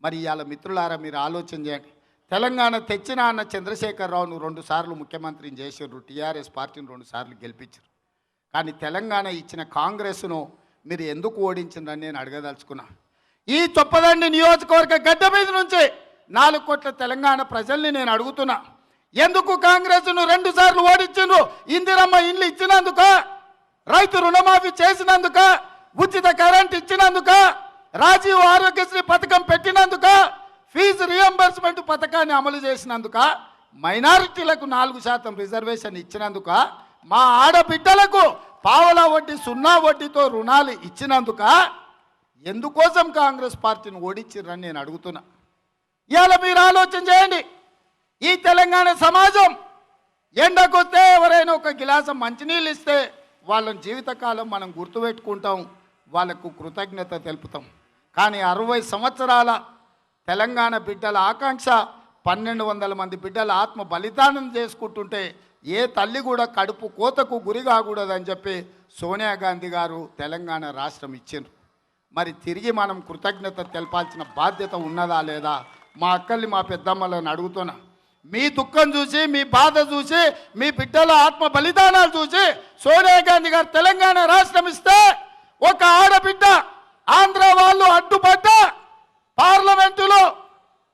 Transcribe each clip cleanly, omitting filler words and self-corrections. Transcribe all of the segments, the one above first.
మరి ఇవాళ మిత్రులారా మీరు ఆలోచన చేయండి. తెలంగాణ తెచ్చిన అన్న చంద్రశేఖరరావును 2 సార్లు ముఖ్యమంత్రిని చేశారు, టీఆర్ఎస్ పార్టీని 2 సార్లు గెలిపించారు. కానీ తెలంగాణ ఇచ్చిన కాంగ్రెస్ను మీరు ఎందుకు ఓడించిందని నేను అడగదలుచుకున్నా. ఈ చొప్పదండి నియోజకవర్గ గడ్డ మీద నుంచి 4 కోట్ల తెలంగాణ ప్రజల్ని నేను అడుగుతున్నా, ఎందుకు కాంగ్రెస్ను 2 సార్లు ఓడించిండ్రు? ఇందిరమ్మ ఇండ్లు ఇచ్చినందుక, రైతు రుణమాఫీ చేసినందుక, ఉచిత కరెంట్ ఇచ్చినందుక, రాజీవ్ ఆరోగ్యశ్రీ పథకం పెట్టినందుక, ఫీజు రియంబర్స్మెంట్ పథకాన్ని అమలు చేసినందుక, మైనారిటీలకు 4% రిజర్వేషన్ ఇచ్చినందుక, మా ఆడబిడ్డలకు పావలా వడ్డీ 0 వడ్డీతో రుణాలు ఇచ్చినందుక, ఎందుకోసం కాంగ్రెస్ పార్టీని ఓడించిర్రని నేను అడుగుతున్నా. ఇవాళ మీరు ఆలోచన చేయండి. ఈ తెలంగాణ సమాజం ఎండకొస్తే ఎవరైనా ఒక గిలాసం మంచినీళ్ళు ఇస్తే వాళ్ళని జీవితకాలం మనం గుర్తుపెట్టుకుంటాం, వాళ్ళకు కృతజ్ఞత తెలుపుతాం. కానీ 60 సంవత్సరాల తెలంగాణ బిడ్డల ఆకాంక్ష 1200 మంది బిడ్డల ఆత్మ బలిదానం చేసుకుంటుంటే ఏ తల్లి కూడా కడుపు కోతకు గురి కాకూడదని చెప్పి సోనియా గాంధీ గారు తెలంగాణ రాష్ట్రం ఇచ్చిండ్రు. మరి తిరిగి మనం కృతజ్ఞత తెలపాల్సిన బాధ్యత ఉన్నదా లేదా? మా అక్కల్ని మా పెద్దమ్మలను అడుగుతున్నా. మీ దుఃఖం చూసి, మీ బాధ చూసి, మీ బిడ్డల ఆత్మ బలిదానాలు చూసి సోనియా గాంధీ గారు తెలంగాణ రాష్ట్రం ఇస్తే ఒక ఆడబిడ్డ ఆంధ్ర వాళ్ళు అడ్డుపడ్డ పార్లమెంటులో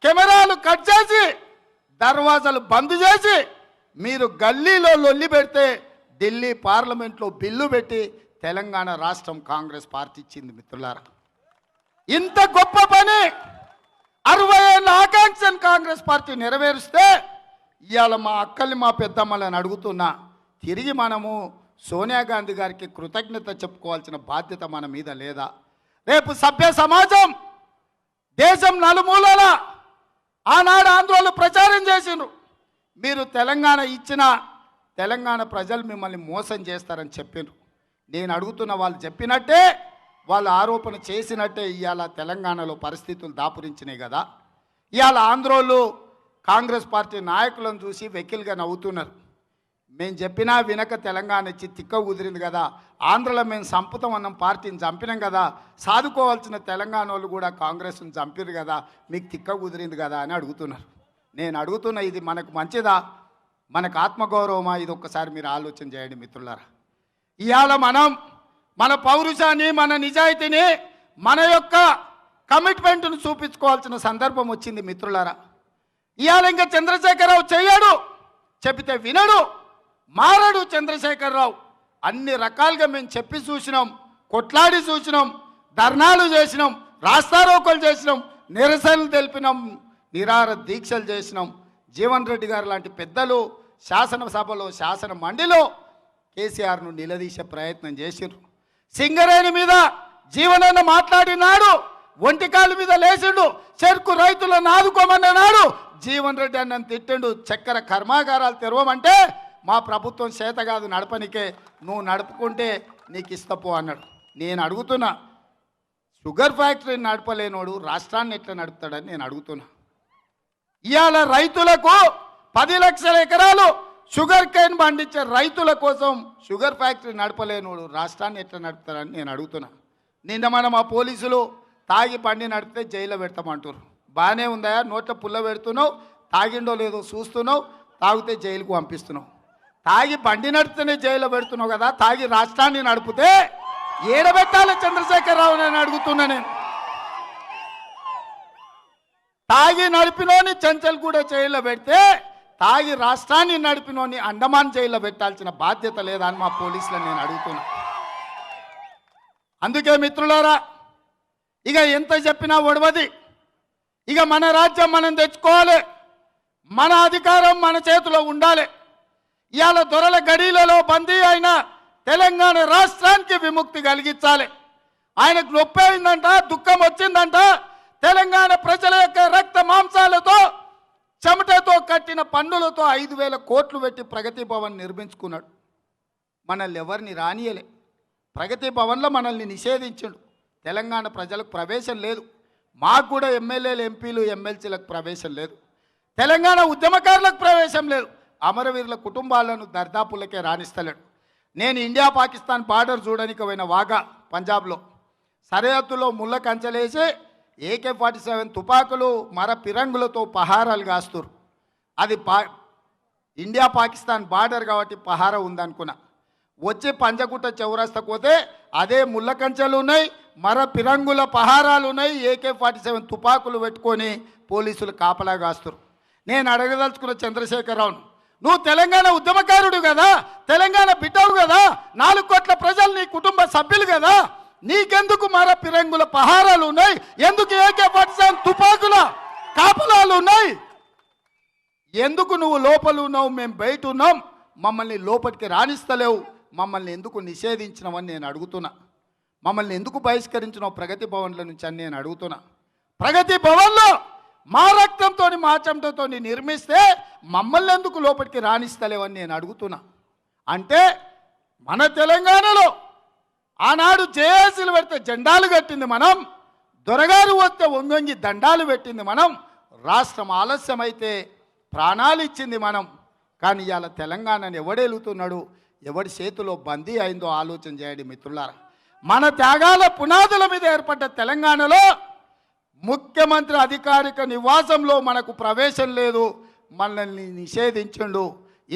కెమెరాలు కట్ చేసి దర్వాజాలు బంద్ చేసి మీరు గల్లీలో లొల్లి పెడితే ఢిల్లీ పార్లమెంట్లో బిల్లు పెట్టి తెలంగాణ రాష్ట్రం కాంగ్రెస్ పార్టీ ఇచ్చింది. మిత్రులారా, ఇంత గొప్ప పని 60 ఏళ్ళ ఆకాంక్షను కాంగ్రెస్ పార్టీ నెరవేరుస్తే ఇవాళ మా అక్కల్ని మా పెద్దమ్మలను అడుగుతున్నా, తిరిగి మనము సోనియా గాంధీ గారికి కృతజ్ఞత చెప్పుకోవాల్సిన బాధ్యత మన మీద లేదా? రేపు సభ్య సమాజం దేశం నలుమూలల ఆనాడు ఆందోళన ప్రచారం చేసిండ్రు, మీరు తెలంగాణ ఇచ్చిన తెలంగాణ ప్రజలు మిమ్మల్ని మోసం చేస్తారని చెప్పిండ్రు. నేను అడుగుతున్న, వాళ్ళు చెప్పినట్టే, వాళ్ళు ఆరోపణ చేసినట్టే ఇవాళ తెలంగాణలో పరిస్థితులు దాపురించినాయి కదా. ఇవాళ ఆంధ్రోళ్ళు కాంగ్రెస్ పార్టీ నాయకులను చూసి వెకిల్గా నవ్వుతున్నారు. మేము చెప్పినా వినక తెలంగాణ ఇచ్చి తిక్క కుదిరింది కదా, ఆంధ్రలో మేము చంపుతాం అన్నాం, పార్టీని చంపినాం కదా, సాదుకోవాల్సిన తెలంగాణ వాళ్ళు కూడా కాంగ్రెస్ని చంపారు కదా, మీకు తిక్క కుదిరింది కదా అని అడుగుతున్నారు. నేను అడుగుతున్నా, ఇది మనకు మంచిదా? మనకు ఆత్మగౌరవమా? ఇది ఒక్కసారి మీరు ఆలోచన చేయండి మిత్రులారా. ఇవాళ మనం మన పౌరుషాన్ని, మన నిజాయితీని, మన యొక్క కమిట్మెంట్ను చూపించుకోవాల్సిన సందర్భం వచ్చింది మిత్రులారా. ఇవాళ ఇంకా చంద్రశేఖరరావు చెయ్యడు, చెబితే వినడు, మారడు చంద్రశేఖరరావు. అన్ని రకాలుగా మేము చెప్పి చూసినాం, కొట్లాడి చూసినాం, ధర్నాలు చేసినాం, రాస్తారోకోలు చేసినాం, నిరసనలు తెలిపినాం, నిరాహార దీక్షలు చేసినాం. జీవన్ రెడ్డి గారు లాంటి పెద్దలు శాసనసభలో, శాసన మండలిలో కేసీఆర్ను నిలదీసే ప్రయత్నం చేసిండ్రు. సింగరేణి మీద జీవనన్న మాట్లాడినాడు, ఒంటికాలు మీద లేచిండు, చెరుకు రైతులను ఆదుకోమన్నాడు. జీవన్ రెడ్డి అన్నని తిట్టిండు, చక్కెర కర్మాగారాలు తెరవమంటే మా ప్రభుత్వం చేత కాదు నడపనికే, నువ్వు నడుపుకుంటే నీకు ఇస్తపో అన్నాడు. నేను అడుగుతున్నా, షుగర్ ఫ్యాక్టరీని నడపలేనోడు రాష్ట్రాన్ని ఎట్లా నడుపుతాడని నేను అడుగుతున్నా. ఇవాళ రైతులకు 10 లక్షల ఎకరాలు షుగర్ కేన్ పండించే రైతుల కోసం షుగర్ ఫ్యాక్టరీ నడపలేనోడు రాష్ట్రాన్ని ఎట్లా నడుపుతారని నేను అడుగుతున్నా. నిన్న మనం ఆ పోలీసులు తాగి బండి నడిపితే జైల్లో పెడతామంటారు. బాగానే ఉందా? నోట్ల పుల్ల పెడుతున్నావు, తాగిండో లేదో చూస్తున్నావు, తాగితే జైలుకు పంపిస్తున్నావు. తాగి బండి నడిపితేనే జైల్లో పెడుతున్నావు కదా, తాగి రాష్ట్రాన్ని నడిపితే ఏడబెట్టాలి చంద్రశేఖరరావు అని అడుగుతున్నా నేను. తాగి నడిపినోని చెంచల్ కూడా జైల్లో పెడితే తాగి రాష్ట్రాన్ని నడిపినోని అండమాన్ జైల్లో పెట్టాల్సిన బాధ్యత లేదా అని మా పోలీసులను నేను అడుగుతున్నా. అందుకే మిత్రులారా, ఇక ఎంత చెప్పినా ఒడవది. ఇక మన రాజ్యం మనం తెచ్చుకోవాలి, మన అధికారం మన చేతిలో ఉండాలి. ఇవాళ దొరల గడీలలో బందీ అయిన తెలంగాణ రాష్ట్రానికి విముక్తి కలిగించాలి. ఆయనకు నొప్పి అయిందంట, దుఃఖం వచ్చిందంట. తెలంగాణ ప్రజల యొక్క రక్త మాంసాలతో, చెమటతో కట్టిన పన్నులతో 5,000 కోట్లు పెట్టి ప్రగతి భవన్ నిర్మించుకున్నాడు. మనల్ని ఎవరిని రానియలే. ప్రగతి భవన్లో మనల్ని నిషేధించాడు. తెలంగాణ ప్రజలకు ప్రవేశం లేదు. మాకు కూడా ఎమ్మెల్యేలు, ఎంపీలు, ఎమ్మెల్సీలకు ప్రవేశం లేదు. తెలంగాణ ఉద్యమకారులకు ప్రవేశం లేదు. అమరవీరుల కుటుంబాలను దర్దాపులకే రాణిస్తలేడు. నేను ఇండియా పాకిస్తాన్ బార్డర్ చూడడానికి పోయిన వాగా పంజాబ్లో సరిహద్దులో ముళ్ళ కంచెలేసి AK-47 తుపాకులు మర పిరంగులతో పహారాలు కాస్తురు. అది ఇండియా పాకిస్తాన్ బార్డర్ కాబట్టి పహారా ఉందనుకున్నా. వచ్చి పంజగుట్ట చౌరస్తాకు పోతే అదే ముళ్ళ కంచెలు ఉన్నాయి, మర పిరంగుల పహారాలు ఉన్నాయి, AK-47 తుపాకులు పెట్టుకొని పోలీసులు కాపలా కాస్తురు. నేను అడగదలుచుకున్న చంద్రశేఖరరావును, నువ్వు తెలంగాణ ఉద్యమకారుడు కదా, తెలంగాణ బిడ్డవు కదా, 4 కోట్ల ప్రజలు నీ కుటుంబ సభ్యులు కదా, నీకెందుకు మర పిరంగుల పహారాలు ఉన్నాయి? ఎందుకు AK-47 తుపాకుల కాపలాలు ఉన్నాయి? ఎందుకు నువ్వు లోపల ఉన్నావు, మేము బయట ఉన్నాం, మమ్మల్ని లోపలికి రాణిస్తలేవు, మమ్మల్ని ఎందుకు నిషేధించినవని నేను అడుగుతున్నా. మమ్మల్ని ఎందుకు బహిష్కరించినావు ప్రగతి భవన్ల నుంచి అని నేను అడుగుతున్నా. ప్రగతి భవన్లో మా రక్తంతో మా చెమటతో నిర్మిస్తే మమ్మల్ని ఎందుకు లోపలికి రాణిస్తలేవని నేను అడుగుతున్నా. అంటే మన తెలంగాణలో ఆనాడు జేఏసీలు పెడితే జెండాలు కట్టింది మనం, దొరగారు వస్తే వంగొంగి దండాలు పెట్టింది మనం, రాష్ట్రం ఆలస్యమైతే ప్రాణాలు ఇచ్చింది మనం. కానీ ఇవాళ తెలంగాణను ఎవడెలుగుతున్నాడు, ఎవడి చేతిలో బందీ అయిందో ఆలోచన చేయండి మిత్రులారా. మన త్యాగాల పునాదుల మీద ఏర్పడ్డ తెలంగాణలో ముఖ్యమంత్రి అధికారిక నివాసంలో మనకు ప్రవేశం లేదు, మనల్ని నిషేధించండు.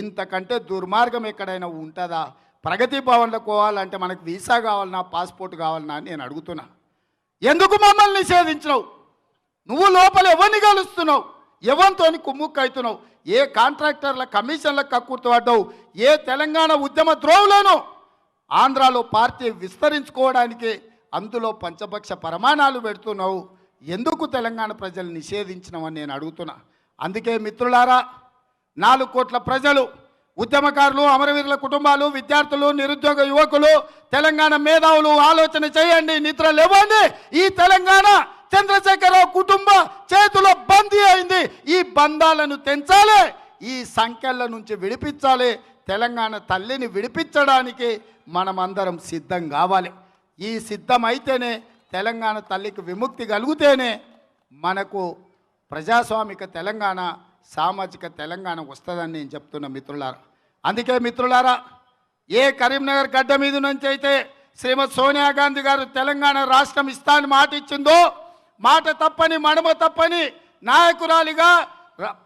ఇంతకంటే దుర్మార్గం ఎక్కడైనా ఉంటుందా? ప్రగతి భవన్లకు పోవాలంటే మనకు వీసా కావాలన్నా, పాస్పోర్ట్ కావాలన్నా అని నేను అడుగుతున్నా. ఎందుకు మమ్మల్ని నిషేధించినావు? నువ్వు లోపల ఎవరిని కలుస్తున్నావు, ఎవరితో కుమ్ముక్కు అవుతున్నావు, ఏ కాంట్రాక్టర్ల కమిషన్లకు కక్కుర్తుపడ్డావు, ఏ తెలంగాణ ఉద్యమ ద్రోవులను ఆంధ్రాలో పార్టీ విస్తరించుకోవడానికి అందులో పంచపక్ష ప్రమాణాలు పెడుతున్నావు. ఎందుకు తెలంగాణ ప్రజలు నిషేధించినామని నేను అడుగుతున్నా. అందుకే మిత్రులారా, 4 కోట్ల ప్రజలు, ఉద్యమకారులు, అమరవీరుల కుటుంబాలు, విద్యార్థులు, నిరుద్యోగ యువకులు, తెలంగాణ మేధావులు ఆలోచన చేయండి, నిద్ర లేవండి. ఈ తెలంగాణ చంద్రశేఖరరావు కుటుంబ చేతిలో బందీ అయింది. ఈ బంధాలను తెంచాలి, ఈ సంఖ్యల నుంచి విడిపించాలి. తెలంగాణ తల్లిని విడిపించడానికి మనమందరం సిద్ధం కావాలి. ఈ సిద్ధమైతేనే తెలంగాణ తల్లికి విముక్తి కలిగితేనే మనకు ప్రజాస్వామిక తెలంగాణ, సామాజిక తెలంగాణ వస్తుందని నేను చెప్తున్నా మిత్రులారా. అందుకే మిత్రులారా, ఏ కరీంనగర్ గడ్డ మీద నుంచి అయితే శ్రీమతి సోనియా గాంధీ గారు తెలంగాణ రాష్ట్రం ఇస్తానని మాట ఇచ్చిందో, మాట తప్పని మడమ తప్పని నాయకురాలిగా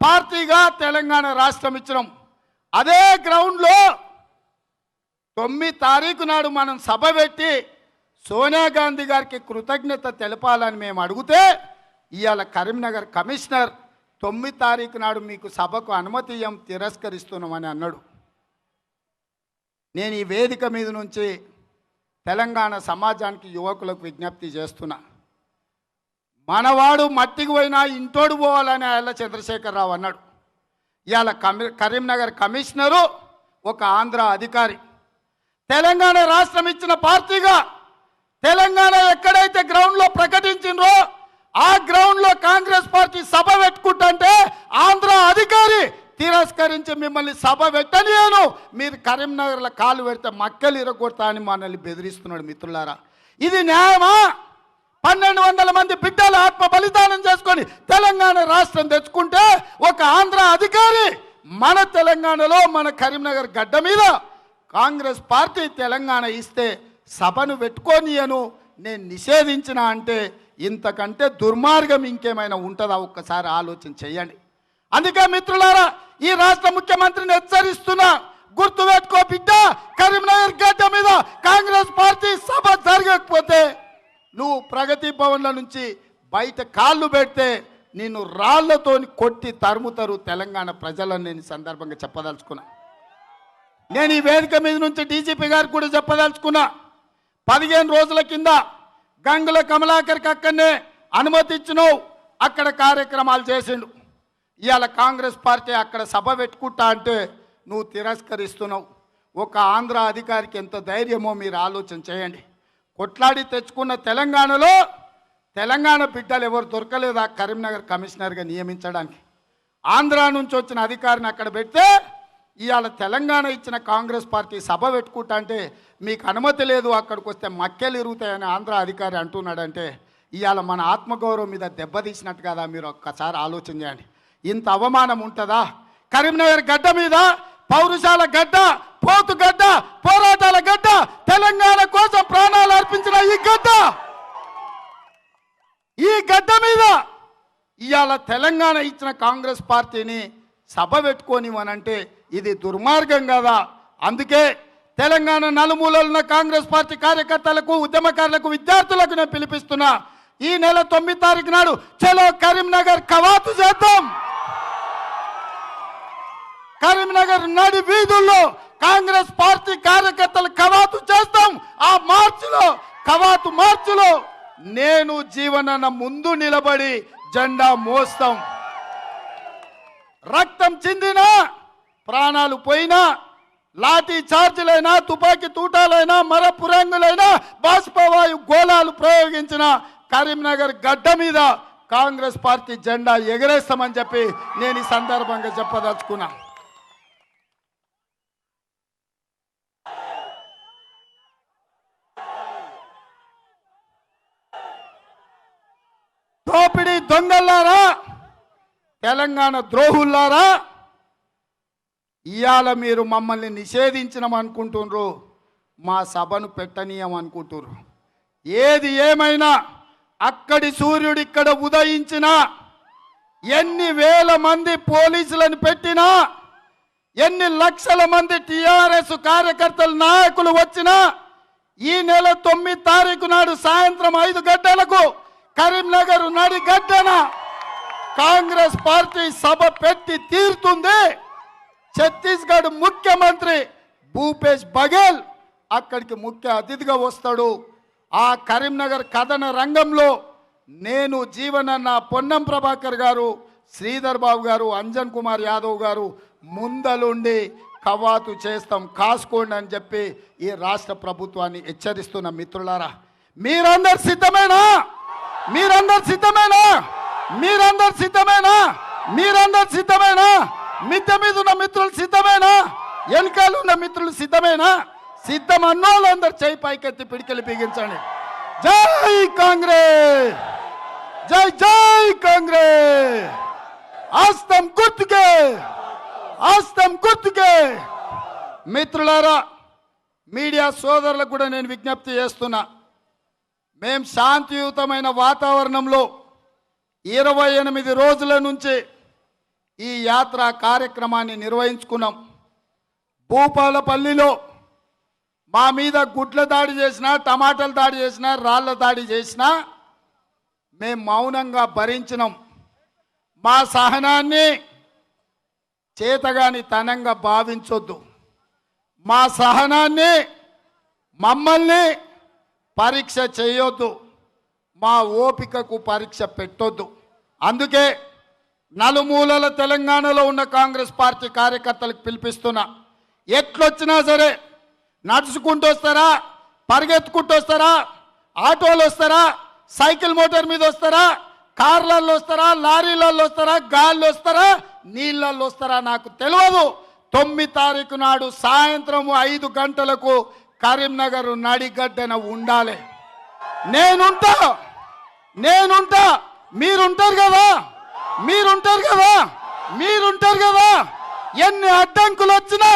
పార్టీగా తెలంగాణ రాష్ట్రం ఇచ్చినాం. అదే గ్రౌండ్లో 9 తారీఖు నాడు మనం సభ పెట్టి సోనియా గాంధీ గారికి కృతజ్ఞత తెలపాలని మేము అడిగితే, ఇవాళ కరీంనగర్ కమిషనర్ 9 తారీఖు నాడు మీకు సభకు అనుమతి తిరస్కరిస్తున్నామని అన్నాడు. నేను ఈ వేదిక మీద నుంచి తెలంగాణ సమాజానికి, యువకులకు విజ్ఞప్తి చేస్తున్నా. మనవాడు మట్టికి పోయినా ఇంటోడు పోవాలని ఆయన చంద్రశేఖరరావు అన్నాడు. ఇవాళ కరీంనగర్ కమిషనరు ఒక ఆంధ్ర అధికారి. తెలంగాణ రాష్ట్రం ఇచ్చిన పార్టీగా తెలంగాణ ఎక్కడైతే గ్రౌండ్లో ప్రకటించిండ్రో ఆ గ్రౌండ్లో కాంగ్రెస్ పార్టీ సభ పెట్టుకుంటుంటే ఆంధ్ర అధికారి తిరస్కరించి మిమ్మల్ని సభ పెట్టనియను, మీరు కరీంనగర్లో కాలు పెడితే మక్కలు ఇరగొడతా అని మనల్ని బెదిరిస్తున్నాడు. మిత్రులారా, ఇది న్యాయమా? 1200 మంది బిడ్డలు ఆత్మ బలిదానం చేసుకొని తెలంగాణ రాష్ట్రం తెచ్చుకుంటే ఒక ఆంధ్ర అధికారి మన తెలంగాణలో, మన కరీంనగర్ గడ్డ మీద కాంగ్రెస్ పార్టీ తెలంగాణ ఇస్తే సభను పెట్టుకోనియను, నేను నిషేధించిన అంటే ఇంతకంటే దుర్మార్గం ఇంకేమైనా ఉంటుందా? ఒక్కసారి ఆలోచన చేయండి. అందుకే మిత్రులారా, ఈ రాష్ట్ర ముఖ్యమంత్రిని హెచ్చరిస్తున్నా, గుర్తుపెట్టుకో బిడ్డ, కరీంనగర్ గడ్డ మీద కాంగ్రెస్ పార్టీ సభ జరగకపోతే నువ్వు ప్రగతి భవన్ల నుంచి బయట కాళ్ళు పెడితే నిన్ను రాళ్లతో కొట్టి తరుముతారు తెలంగాణ ప్రజలను నేను సందర్భంగా చెప్పదలుచుకున్నా. నేను ఈ వేదిక మీద నుంచి డీజీపీ గారికి కూడా చెప్పదలుచుకున్నా. 15 రోజుల కింద గంగుల కమలాకర్కి అక్కడనే అనుమతి ఇచ్చినావు, అక్కడ కార్యక్రమాలు చేసిండు. ఇవాళ కాంగ్రెస్ పార్టీ అక్కడ సభ పెట్టుకుంటా అంటే నువ్వు తిరస్కరిస్తున్నావు. ఒక ఆంధ్ర అధికారికి ఎంత ధైర్యమో మీరు ఆలోచన చేయండి. కొట్లాడి తెచ్చుకున్న తెలంగాణలో తెలంగాణ బిడ్డలు ఎవరు దొరకలేదు ఆ కరీంనగర్ కమిషనర్గా నియమించడానికి. ఆంధ్ర నుంచి వచ్చిన అధికారిని అక్కడ పెడితే ఇవాళ తెలంగాణ ఇచ్చిన కాంగ్రెస్ పార్టీ సభ పెట్టుకుంటా అంటే మీకు అనుమతి లేదు, అక్కడికి వస్తే మక్కెలు ఇరుగుతాయని ఆంధ్ర అధికారి అంటున్నాడంటే ఇవాళ మన ఆత్మగౌరవం మీద దెబ్బతీసినట్టు కదా? మీరు ఒక్కసారి ఆలోచన చేయండి. ఇంత అవమానం ఉంటుందా? కరీంనగర్ గడ్డ మీద పౌరుషాల గడ్డ, పోతు గడ్డ, పోరాటాల గడ్డ, తెలంగాణ కోసం ప్రాణాలు అర్పించిన ఈ గడ్డ ఈ గడ్డ మీద ఇవాళ తెలంగాణ ఇచ్చిన కాంగ్రెస్ పార్టీని సభ పెట్టుకోనివనంటే ఇది దుర్మార్గం కదా. అందుకే తెలంగాణ నలుమూలలు ఉన్న కాంగ్రెస్ పార్టీ కార్యకర్తలకు, ఉద్యమకారులకు, విద్యార్థులకు నేను పిలిపిస్తున్నా. ఈ నెల 9 తారీఖు నాడు చలో కరీంనగర్ కవాతు చేద్దాం. కరీంనగర్ నడి వీధుల్లో కాంగ్రెస్ పార్టీ కార్యకర్తలు కవాతు చేస్తాం. ఆ కవాతు మార్చులో నేను జీవనన్న ముందు నిలబడి జెండా మోస్తాం. రక్తం చిందినా, ప్రాణాలు పోయినా, లాఠీ చార్జీలైనా, తుపాకీ తూటాలైనా, మరపురంగులైనా, బాష్పవాయు గోళాలు ప్రయోగించిన కరీంనగర్ గడ్డ మీద కాంగ్రెస్ పార్టీ జెండా ఎగరేస్తామని చెప్పి నేను ఈ సందర్భంగా చెప్పదలుచుకున్నా. దోపిడీ దొంగల్లారా, తెలంగాణ ద్రోహుల్లారా, ఇవాళ మీరు మమ్మల్ని నిషేధించమనుకుంటున్నారు, మా సభను పెట్టనీయమనుకుంటున్నారు. ఏది ఏమైనా అక్కడి సూర్యుడు ఇక్కడ ఉదయించినా, ఎన్ని వేల మంది పోలీసులను పెట్టినా, ఎన్ని లక్షల మంది టిఆర్ఎస్ కార్యకర్తలు నాయకులు వచ్చినా, ఈ నెల 9 తారీఖు నాడు సాయంత్రం 5 గంటలకు కరీంనగర్ నడిగడ్డన కాంగ్రెస్ పార్టీ సభ పెట్టి తీరుతుంది. ఛత్తీస్గఢ్ ముఖ్యమంత్రి భూపేష్ బఘేల్ అక్కడికి ముఖ్య అతిథిగా వస్తాడు. ఆ కరీంనగర్ కథన రంగంలో నేను జీవనన్న, పొన్నం ప్రభాకర్ గారు, శ్రీధర్ బాబు గారు, అంజన్ కుమార్ యాదవ్ గారు ముందలుండి కవాతు చేస్తాం, కాసుకోండి అని చెప్పి ఈ రాష్ట్ర ప్రభుత్వాన్ని హెచ్చరిస్తున్న మిత్రులారా, మీరందరు సిద్ధమేనా? మీరందరు సిద్ధమేనా? మీరందరు సిద్ధమేనా? మీరందరు సిద్ధమేనా? మిద్దె మీద ఉన్న మిత్రులు సిద్ధమేనా? వెనకాల ఉన్న మిత్రులు సిద్ధమేనా? సిద్ధం అన్నోళ్ళందరూ చేయి పైకెత్తి పిడికెళ్ళి బిగించండి. జై కాంగ్రెస్, జై జై కాంగ్రెస్. ఆస్తం గుర్తుకే, ఆస్తం గుర్తుకే. మిత్రులారా, మీడియా సోదరులకు కూడా నేను విజ్ఞప్తి చేస్తున్నా. మేం శాంతియుతమైన వాతావరణంలో 28 రోజుల నుంచి ఈ యాత్ర కార్యక్రమాన్ని నిర్వహించుకున్నాం. భూపాలపల్లిలో మా మీద గుడ్ల దాడి చేసినా, టమాటాల దాడి చేసినా, రాళ్ల దాడి చేసినా మేము మౌనంగా భరించినాం. మా సహనాన్ని చేతగాని తనంగా భావించొద్దు. మా సహనాన్ని, మమ్మల్ని పరీక్ష చేయొద్దు. మా ఓపికకు పరీక్ష పెట్టొద్దు. అందుకే నలుమూలల తెలంగాణలో ఉన్న కాంగ్రెస్ పార్టీ కార్యకర్తలకు పిలిపిస్తున్నా. ఎట్లొచ్చినా సరే, నడుచుకుంటూ వస్తారా, పరిగెత్తుకుంటూ వస్తారా, ఆటోలు వస్తారా, సైకిల్ మోటార్ మీద వస్తారా, కార్లలో వస్తారా, లారీలలో వస్తారా, గాల్లో వస్తారా, నీళ్ళల్లో వస్తారా నాకు తెలియదు. 9 తారీఖు నాడు సాయంత్రం 5 గంటలకు కరీంనగర్ నడిగడ్డన ఉండాలి. నేనుంటా, మీరుంటారు కదా, మీరుంటారు కదా. ఎన్ని అడ్డంకులు వచ్చినా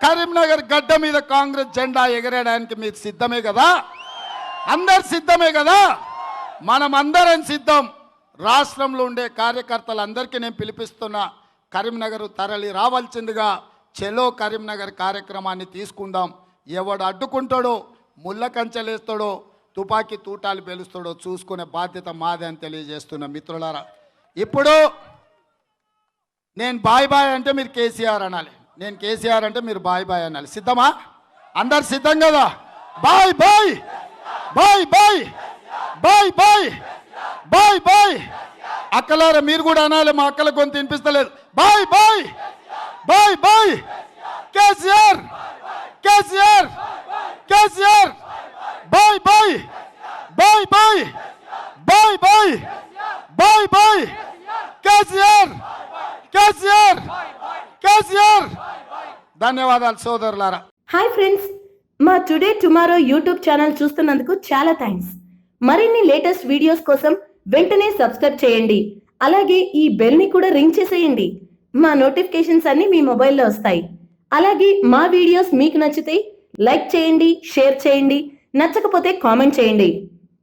కరీంనగర్ గడ్డ మీద కాంగ్రెస్ జెండా ఎగరేయడానికి మీరు సిద్ధమే కదా? అందరు సిద్ధమే కదా? మనం అందరం సిద్ధం. రాష్ట్రంలో ఉండే కార్యకర్తలందరికీ నేను పిలిపిస్తున్నా, కరీంనగర్ తరలి రావాల్సిందిగా చెలో కరీంనగర్ కార్యక్రమాన్ని తీసుకుందాం. ఎవడు అడ్డుకుంటాడో, ముళ్ళ కంచెలేస్తాడో, తుపాకీ తూటాలు పేలుస్తాడో చూసుకునే బాధ్యత మాదే అని తెలియజేస్తున్న మిత్రులారా. ఇప్పుడు నేను బాయ్ బాయ్ అంటే మీరు కేసీఆర్ అనాలి, నేను కేసీఆర్ అంటే మీరు బాయ్ బాయ్ అనాలి. సిద్ధమా? అందరు సిద్ధం కదా? Bye bye, bye bye, bye bye, bye bye. అక్కలారా మీరు కూడా అనాలి, మా అక్కల గొంతు వినిపిస్తలేదు. Bye bye, bye bye. KCR, KCR, KCR. Bye bye, bye bye, bye bye, bye bye. KCR, KCR, KCR. ధన్యవాదాలు సోదరులారా. హాయ్ ఫ్రెండ్స్, మా టుడే టుమారో యూట్యూబ్ ఛానల్ చూస్తున్నందుకు చాలా థ్యాంక్స్. మరిన్ని లేటెస్ట్ వీడియోస్ కోసం వెంటనే సబ్స్క్రైబ్ చేయండి. అలాగే ఈ బెల్ ని కూడా రింగ్ చేసేయండి. మా నోటిఫికేషన్స్ అన్ని మీ మొబైల్లో వస్తాయి. అలాగే మా వీడియోస్ మీకు నచ్చితే లైక్ చేయండి, షేర్ చేయండి, నచ్చకపోతే కామెంట్ చేయండి.